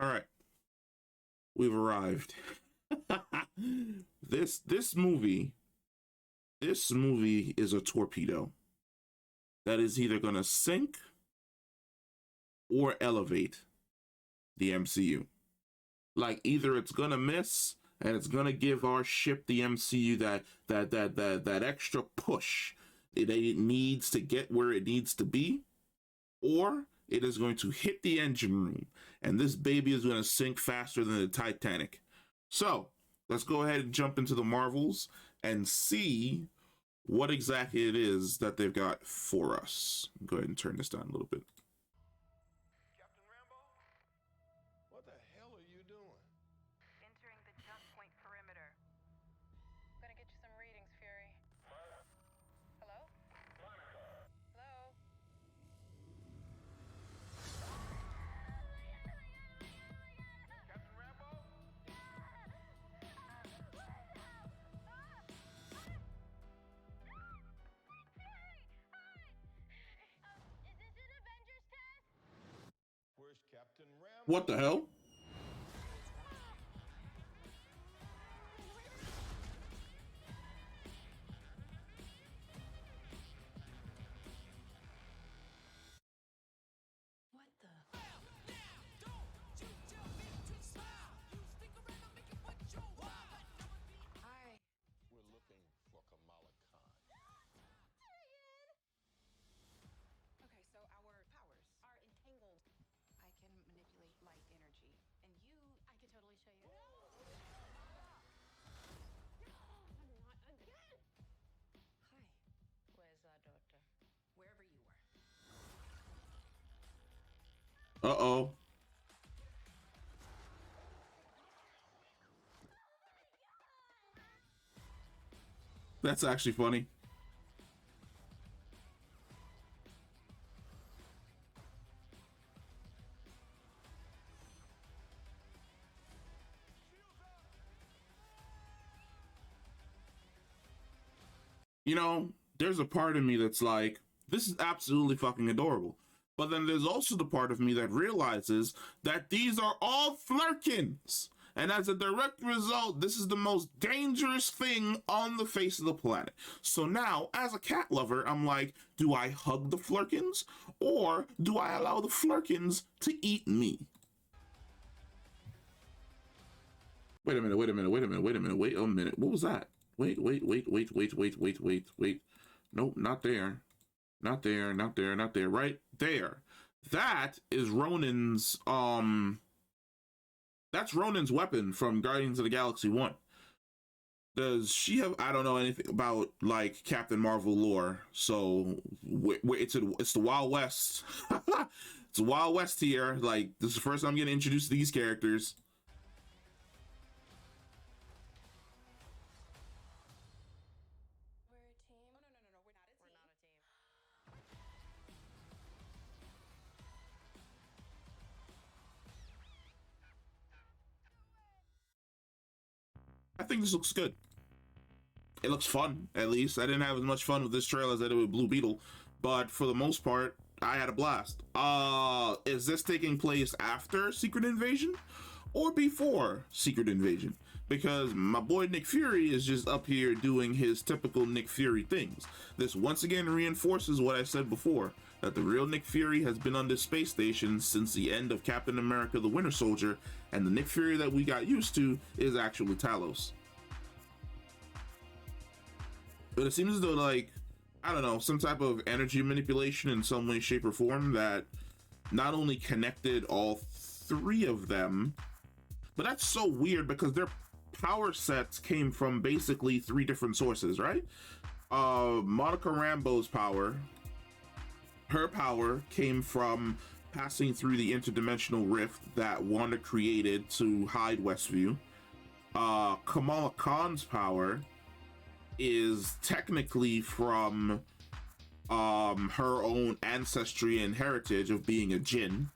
All right, we've arrived. this movie, this movie is a torpedo that is either gonna sink or elevate the MCU. Like either it's gonna miss and it's gonna give our ship, the MCU, that extra push it needs to get where it needs to be, or it is going to hit the engine room and this baby is going to sink faster than the Titanic. So let's go ahead and jump into the Marvels and see what exactly it is that they've got for us. Go ahead and turn this down a little bit. Captain Rambo? What the hell are you doing? Entering the jump point perimeter. I'm gonna get you some readings, Fury. Hello? Hello? Captain Rambo? Is this an Avengers test? Where's Captain Rambo? What the hell? What the? Hi. We're looking for Kamala Khan. Okay, so our powers are entangled. I can manipulate light energy. And you, I could totally show you. Not again! Hi. Where's our daughter? Wherever you were. Uh-oh. That's actually funny. You know, there's a part of me that's like, this is absolutely fucking adorable. But then there's also the part of me that realizes that these are all flirkins. And as a direct result, this is the most dangerous thing on the face of the planet. So now, as a cat lover, I'm like, do I hug the flirkins? Or do I allow the flirkins to eat me? Wait a minute, wait a minute, wait a minute, wait a minute, wait a minute. What was that? Wait. Nope, not there. Not there, not there, not there. Right there. That is Ronan's, that's Ronan's weapon from Guardians of the Galaxy 1. Does she have, I don't know anything about, like, Captain Marvel lore, so it's the Wild West. It's the Wild West here. Like, this is the first time I'm getting introduced to these characters. We're a team. Oh, no, we're not a team. We're not a team. I think this looks good. It looks fun, at least. I didn't have as much fun with this trailer as I did with Blue Beetle, but for the most part, I had a blast. Is this taking place after Secret Invasion or before Secret Invasion? Because my boy Nick Fury is just up here doing his typical Nick Fury things. This once again reinforces what I said before, that the real Nick Fury has been on this space station since the end of Captain America the Winter Soldier, and the Nick Fury that we got used to is actually Talos. But it seems as though, like, I don't know, some type of energy manipulation in some way, shape, or form that not only connected all three of them, but that's so weird because their power sets came from basically three different sources, right? Monica Rambeau's power, her power came from passing through the interdimensional rift that Wanda created to hide Westview. Kamala Khan's power is technically from her own ancestry and heritage of being a Jinn.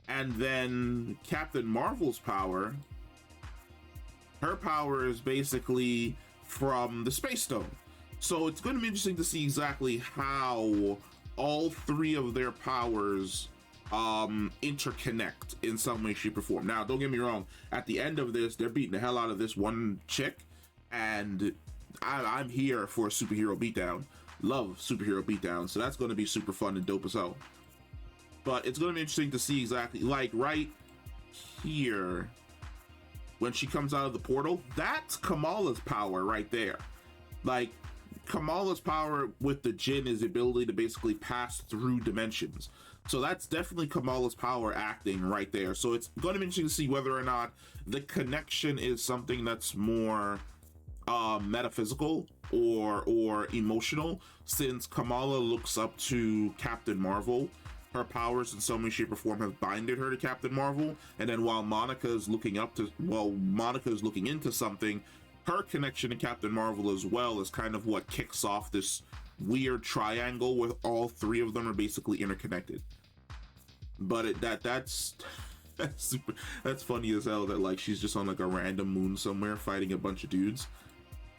And then Captain Marvel's power, her power is basically from the Space Stone. So it's going to be interesting to see exactly how all three of their powers interconnect in some way, shape, or form. Now, don't get me wrong, at the end of this, they're beating the hell out of this one chick, and I'm here for a superhero beatdown. Love superhero beatdown, so that's going to be super fun and dope as hell. But it's going to be interesting to see exactly, like right here, when she comes out of the portal, that's Kamala's power right there. Like, Kamala's power with the Jinn is the ability to basically pass through dimensions. So that's definitely Kamala's power acting right there. So it's going to be interesting to see whether or not the connection is something that's more metaphysical or emotional, since Kamala looks up to Captain Marvel. Her powers in some way, shape, or form have binded her to Captain Marvel, and then while Monica's looking into something, her connection to Captain Marvel as well is kind of what kicks off this weird triangle where all three of them are basically interconnected. But that's funny as hell that like she's just on like a random moon somewhere fighting a bunch of dudes,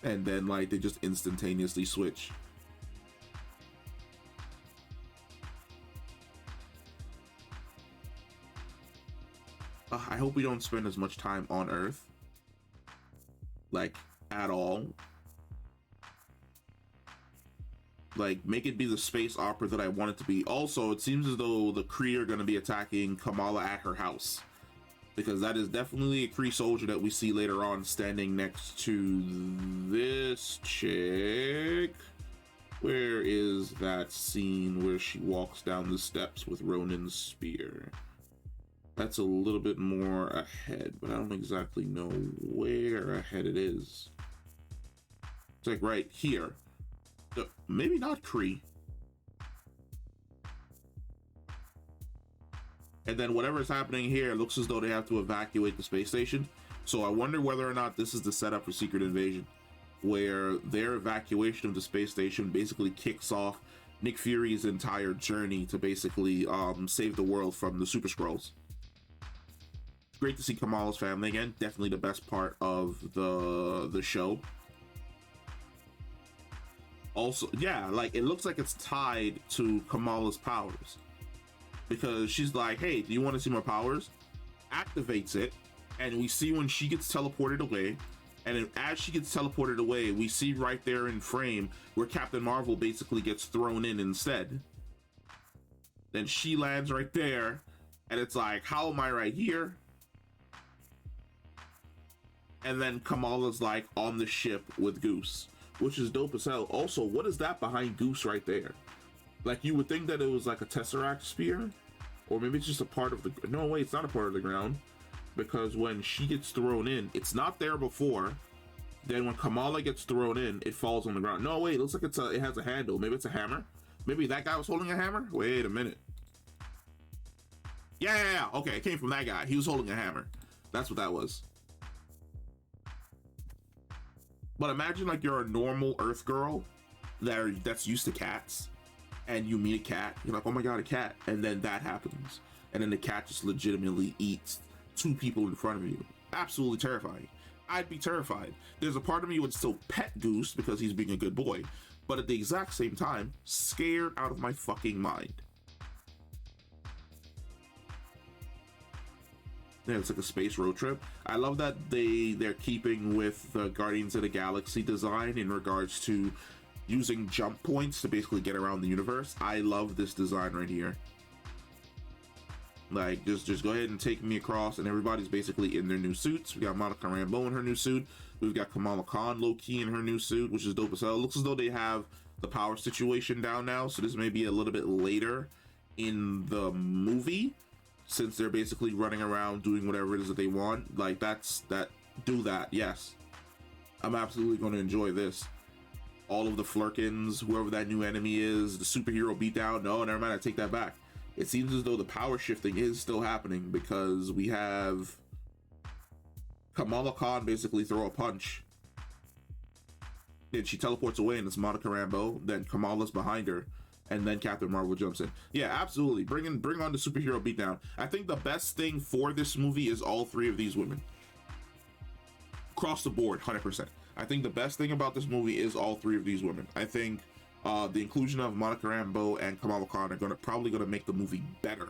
and then like they just instantaneously switch. I hope we don't spend as much time on Earth, like at all. Like, make it be the space opera that I want it to be. Also, it seems as though the Kree are going to be attacking Kamala at her house, because that is definitely a Kree soldier that we see later on standing next to this chick. Where is that scene where she walks down the steps with Ronin's spear? That's a little bit more ahead, but I don't exactly know where ahead it is. It's like right here. Maybe not Kree. And then whatever's happening here looks as though they have to evacuate the space station. So I wonder whether or not this is the setup for Secret Invasion, where their evacuation of the space station basically kicks off Nick Fury's entire journey to basically save the world from the Super Skrulls. Great to see Kamala's family again. Definitely the best part of the show. Also, yeah, like it looks like it's tied to Kamala's powers, because she's like, hey, do you want to see my powers? Activates it, and we see when she gets teleported away, and then as she gets teleported away, we see right there in frame where Captain Marvel basically gets thrown in instead. Then she lands right there, and it's like, how am I right here? And then Kamala's like on the ship with Goose, which is dope as hell. Also, what is that behind Goose right there? Like, you would think that it was like a Tesseract spear, or maybe it's just a part of the... No, wait, it's not a part of the ground, because when she gets thrown in, it's not there before. Then when Kamala gets thrown in, it falls on the ground. No, wait, it looks like it has a handle. Maybe it's a hammer. Maybe that guy was holding a hammer? Wait a minute. Yeah. Okay, it came from that guy. He was holding a hammer. That's what that was. But imagine like you're a normal Earth girl that's used to cats, and you meet a cat. You're like, oh my god, a cat. And then that happens. And then the cat just legitimately eats two people in front of you. Absolutely terrifying. I'd be terrified. There's a part of me would still pet Goose because he's being a good boy, but at the exact same time, scared out of my fucking mind. Yeah, it's like a space road trip. I love that they're keeping with the Guardians of the Galaxy design in regards to using jump points to basically get around the universe. I love this design right here. Like, just go ahead and take me across, and everybody's basically in their new suits. We got Monica Rambeau in her new suit. We've got Kamala Khan low-key in her new suit, which is dope as hell. It looks as though they have the power situation down now, so this may be a little bit later in the movie, since they're basically running around doing whatever it is that they want. Like, do that, yes. I'm absolutely going to enjoy this. All of the Flurkins, whoever that new enemy is, the superhero beatdown. No, never mind, I take that back. It seems as though the power shifting is still happening, because we have Kamala Khan basically throw a punch, and she teleports away, and it's Monica Rambeau. Then Kamala's behind her, and then Captain Marvel jumps in. Yeah, absolutely. Bring on the superhero beatdown. I think the best thing for this movie is all three of these women. Across the board, 100%. I think the best thing about this movie is all three of these women. I think the inclusion of Monica Rambeau and Kamala Khan are probably gonna make the movie better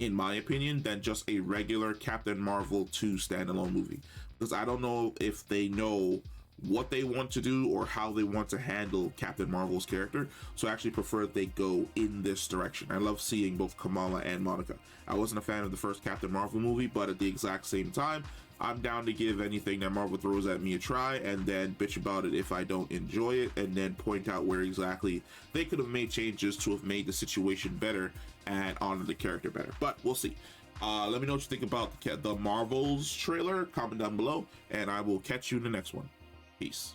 in my opinion, than just a regular Captain Marvel 2 standalone movie. Because I don't know if they know what they want to do or how they want to handle Captain Marvel's character. So I actually prefer they go in this direction. I love seeing both Kamala and Monica. I wasn't a fan of the first Captain Marvel movie, but at the exact same time, I'm down to give anything that Marvel throws at me a try and then bitch about it if I don't enjoy it, and then point out where exactly they could have made changes to have made the situation better and honor the character better. But we'll see. Let me know what you think about the Marvels trailer. Comment down below, and I will catch you in the next one. Peace.